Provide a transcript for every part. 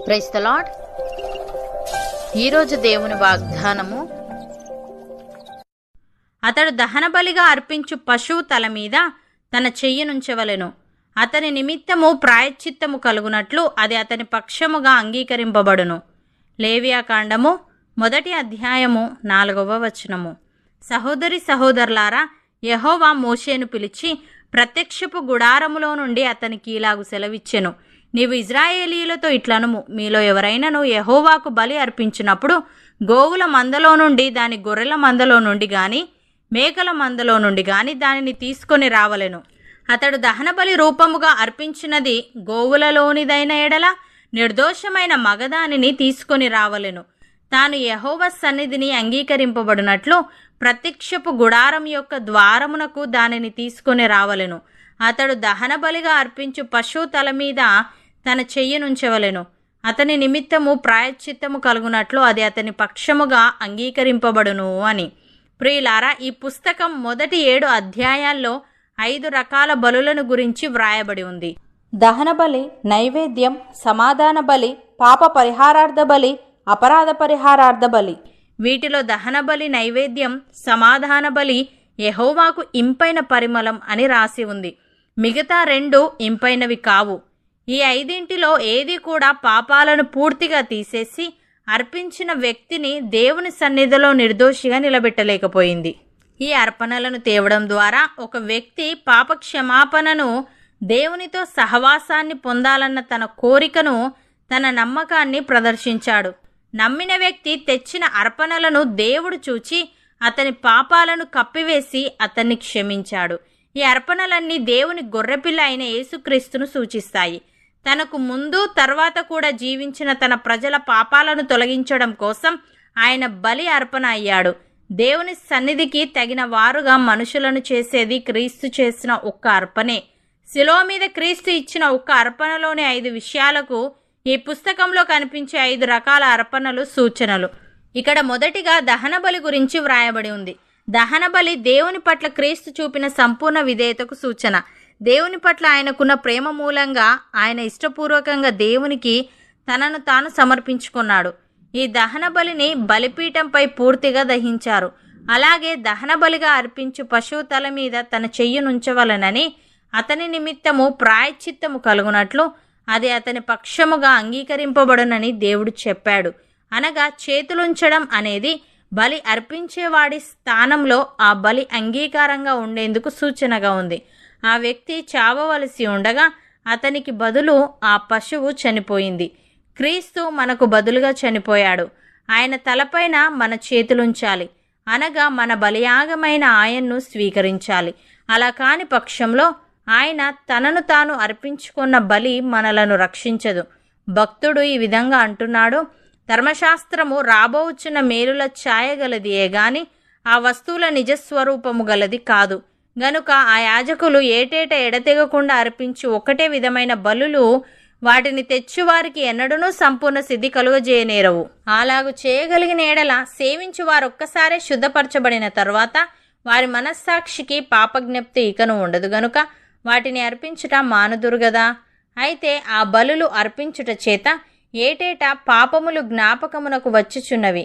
Praise the lord. ఈరోజు దేవుని వాగ్దానము, అతడు దహనబలిగా అర్పించు పశువు తల మీద తన చెయ్యనుంచవలెను. అతని నిమిత్తము ప్రాయశ్చిత్తము కలుగునట్లు అది అతని పక్షముగా అంగీకరింపబడును. లేవియాకాండము 1వ అధ్యాయము 4వ వచనము. సహోదరి సహోదరులారా, యెహోవా మోషేను పిలిచి ప్రత్యక్షపు గుడారములో నుండి అతనికి ఇలాగు సెలవిచ్చెను. నీవు ఇజ్రాయేలీయులతో ఇట్లనుము, మీలో ఎవరైనాను యెహోవాకు బలి అర్పించినప్పుడు గోవుల మందలో నుండి, దాని గొర్రెల మందలో నుండి గాని మేకల మందలో నుండి గాని దానిని తీసుకొని రావలెను. అతడు దహనబలి రూపముగా అర్పించినది గోవులలోనిదైన ఎడల నిర్దోషమైన మగదానిని తీసుకొని రావలెను. తాను యెహోవా సన్నిధిని అంగీకరింపబడినట్లు ప్రత్యక్షపు గుడారం యొక్క ద్వారమునకు దానిని తీసుకొని రావలెను. అతడు దహనబలిగా అర్పించు పశువు తల మీద తన చెయ్యనుంచవలెను. అతని నిమిత్తము ప్రాయశ్చిత్తము కలుగునట్లు అది అతని పక్షముగా అంగీకరింపబడును అని. ప్రియులారా, ఈ పుస్తకం మొదటి 7 అధ్యాయాల్లో 5 రకాల బలులను గురించి వ్రాయబడి ఉంది. దహన బలి, నైవేద్యం, సమాధాన బలి, పాప పరిహారార్థ బలి, అపరాధ పరిహారార్థ బలి. వీటిలో దహన బలి, నైవేద్యం, సమాధాన బలి యెహోవాకు ఇంపైన పరిమళం అని రాసి ఉంది. మిగతా 2 ఇంపైనవి కావు. ఈ 5 ఏది కూడా పాపాలను పూర్తిగా తీసేసి అర్పించిన వ్యక్తిని దేవుని సన్నిధిలో నిర్దోషిగా నిలబెట్టలేకపోయింది. ఈ అర్పణలను తేవడం ద్వారా ఒక వ్యక్తి పాప క్షమాపణను, దేవునితో సహవాసాన్ని పొందాలన్న తన కోరికను, తన నమ్మకాన్ని ప్రదర్శించాడు. నమ్మిన వ్యక్తి తెచ్చిన అర్పణలను దేవుడు చూచి అతని పాపాలను కప్పివేసి అతన్ని క్షమించాడు. ఈ అర్పణలన్నీ దేవుని గొర్రెపిల్ల అయిన యేసుక్రీస్తును సూచిస్తాయి. తనకు ముందు తర్వాత కూడా జీవించిన తన ప్రజల పాపాలను తొలగించడం కోసం ఆయన బలి అర్పణ అయ్యాడు. దేవుని సన్నిధికి తగిన వారుగా మనుషులను చేసేది క్రీస్తు చేసిన ఒక్క అర్పణే. శిలువ మీద క్రీస్తు ఇచ్చిన ఒక్క అర్పణలోని 5 విషయాలకు ఈ పుస్తకంలో కనిపించే 5 రకాల అర్పణలు సూచనలు. ఇక్కడ మొదటిగా దహన బలి గురించి వ్రాయబడి ఉంది. దహన బలి దేవుని పట్ల క్రీస్తు చూపిన సంపూర్ణ విధేయతకు సూచన. దేవుని పట్ల ఆయనకున్న ప్రేమ మూలంగా ఆయన ఇష్టపూర్వకంగా దేవునికి తనను తాను సమర్పించుకున్నాడు. ఈ దహన బలిని బలిపీఠంపై పూర్తిగా దహించారు. అలాగే దహన బలిగా అర్పించు పశువు తల మీద తన చెయ్యనుంచవలనని, అతని నిమిత్తము ప్రాయశ్చిత్తము కలుగునట్లు అది అతని పక్షముగా అంగీకరింపబడునని దేవుడు చెప్పాడు. అనగా చేతులుంచడం అనేది బలి అర్పించేవాడి స్థానంలో ఆ బలి అంగీకారంగా ఉండేందుకు సూచనగా ఉంది. ఆ వ్యక్తి చావవలసి ఉండగా అతనికి బదులు ఆ పశువు చనిపోయింది. క్రీస్తు మనకు బదులుగా చనిపోయాడు. ఆయన తలపైన మన చేతులుంచాలి, అనగా మన బలియాగమైన ఆయన్ను స్వీకరించాలి. అలా కాని పక్షంలో ఆయన తనను తాను అర్పించుకున్న బలి మనలను రక్షించదు. భక్తుడు ఈ విధంగా అంటున్నాడు, ధర్మశాస్త్రము రాబోచున్న మేలుల ఛాయగలదియే గాని ఆ వస్తువుల నిజస్వరూపము గలది కాదు. గనుక ఆ యాజకులు ఏటేటా ఎడతెగకుండా అర్పించి ఒకటే విధమైన బలులు వాటిని తెచ్చువారికి ఎన్నడూనూ సంపూర్ణ సిద్ధి కలుగజేయనేరవు. అలాగు చేయగలిగిన ఎడల సేవించు వారొక్కసారే శుద్ధపరచబడిన తరువాత వారి మనస్సాక్షికి పాపజ్ఞప్తి ఇకను ఉండదు. గనుక వాటిని అర్పించుట మానుదురు గదా. అయితే ఆ బలులు అర్పించుట చేత ఏటేటా పాపములు జ్ఞాపకమునకు వచ్చుచున్నవి.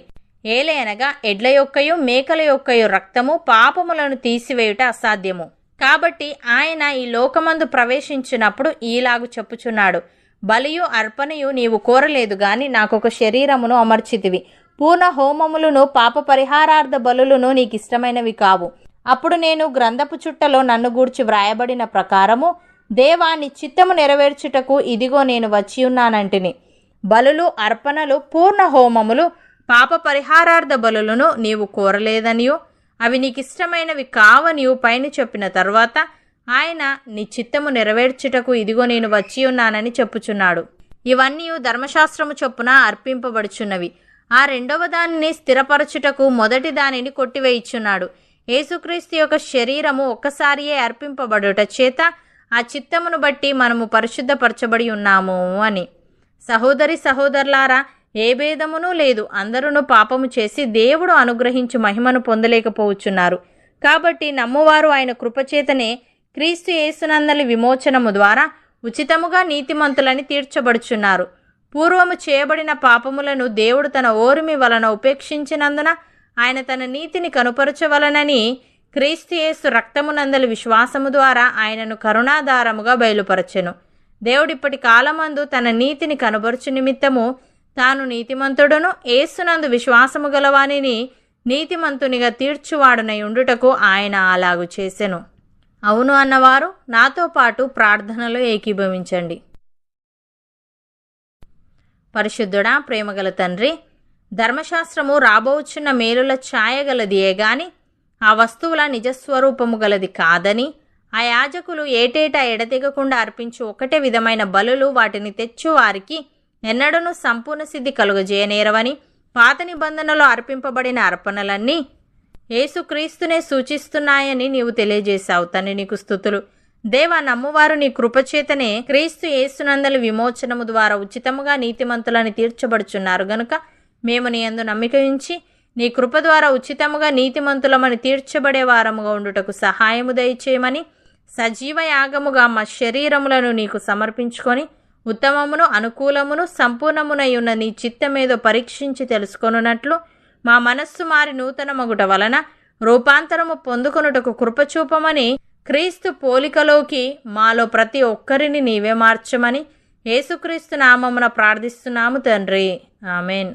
ఏలయనగా ఎడ్ల యొక్కయు మేకల యొక్కయు రక్తము పాపములను తీసివేయుట అసాధ్యము. కాబట్టి ఆయన ఈ లోకమందు ప్రవేశించినప్పుడు ఈలాగు చెప్పుచున్నాడు, బలియు అర్పణయు నీవు కోరలేదు గాని నాకొక శరీరమును అమర్చితివి. పూర్ణ హోమములను పాప పరిహారార్థ బలులను నీకిష్టమైనవి కావు. అప్పుడు నేను గ్రంథపు చుట్టలో నన్ను గూర్చి వ్రాయబడిన ప్రకారము దేవా నీ చిత్తము నెరవేర్చుటకు ఇదిగో నేను వచ్చియున్నానంటిని. బలులు, అర్పణలు, పూర్ణ హోమములు, పాప పరిహారార్థ బలులను నీవు కోరలేదనియో అవి నీకిష్టమైనవి కావనియు పైన చెప్పిన తరువాత ఆయన నీ చిత్తము నెరవేర్చుటకు ఇదిగో నేను వచ్చి ఉన్నానని చెప్పుచున్నాడు. ఇవన్నీ ధర్మశాస్త్రము చొప్పున అర్పింపబడుచున్నవి. ఆ రెండవ దానిని స్థిరపరచుటకు మొదటి దానిని కొట్టివేయిచున్నాడు. యేసుక్రీస్తు యొక్క శరీరము ఒక్కసారియే అర్పింపబడుట చేత ఆ చిత్తమును బట్టి మనము పరిశుద్ధపరచబడి ఉన్నాము అని. సహోదరి సహోదరులారా, ఏ భేదమునూ లేదు. అందరూ పాపము చేసి దేవుడు అనుగ్రహించు మహిమను పొందలేకపోవచ్చున్నారు. కాబట్టి నమ్మువారు ఆయన కృపచేతనే క్రీస్తు యేసునందలి విమోచనము ద్వారా ఉచితముగా నీతిమంతులని తీర్చబడుచున్నారు. పూర్వము చేయబడిన పాపములను దేవుడు తన ఓరిమి వలన ఉపేక్షించినందున ఆయన తన నీతిని కనుపరచవలనని క్రీస్తు యేసు రక్తమునందలి విశ్వాసము ద్వారా ఆయనను కరుణాధారముగా బయలుపరచెను. దేవుడిప్పటి కాలమందు తన నీతిని కనబరుచు నిమిత్తము తాను నీతిమంతుడును యేసునందు విశ్వాసము గలవానిని నీతిమంతునిగా తీర్చువాడునై ఉండుటకు ఆయన అలాగు చేసెను. అవును అన్నవారు నాతో పాటు ప్రార్థనలో ఏకీభవించండి. పరిశుద్ధుడా, ప్రేమగల తండ్రి, ధర్మశాస్త్రము రాబోచున్న మేలుల ఛాయగలదియే గాని ఆ వస్తువుల నిజస్వరూపము గలది కాదని, ఆ యాజకులు ఏటేటా ఎడతెగకుండా అర్పించు ఒకటే విధమైన బలులు వాటిని తెచ్చు వారికి ఎన్నడూనూ సంపూర్ణ సిద్ధి కలుగజేయనేరవని, పాత నిబంధనలో అర్పింపబడిన అర్పణలన్నీ యేసుక్రీస్తునే సూచిస్తున్నాయని నీవు తెలియజేశావు. తండ్రి, నీకు స్తుతులు. దేవా, నమ్మువారు నీ కృపచేతనే క్రీస్తు యేసునందలి విమోచనము ద్వారా ఉచితముగా నీతిమంతులని తీర్చబడుచున్నారు గనుక మేము నీ యందు నమ్మిక ఉంచి నీ కృప ద్వారా ఉచితముగా నీతిమంతులమని తీర్చబడే వారముగా ఉండుటకు సహాయము దయచేయమని, సజీవ యాగముగా మా శరీరములను నీకు సమర్పించుకొని ఉత్తమమును అనుకూలమును సంపూర్ణమునై ఉన్న నీ చిత్తమేదో పరీక్షించి తెలుసుకొనున్నట్లు మా మనస్సు మారి నూతన మగుట వలన రూపాంతరము పొందుకొనుటకు కృపచూపమని, క్రీస్తు పోలికలోకి మాలో ప్రతి ఒక్కరిని నీవే మార్చమని యేసుక్రీస్తు నామమున ప్రార్థిస్తున్నాము తండ్రి. ఆమెన్.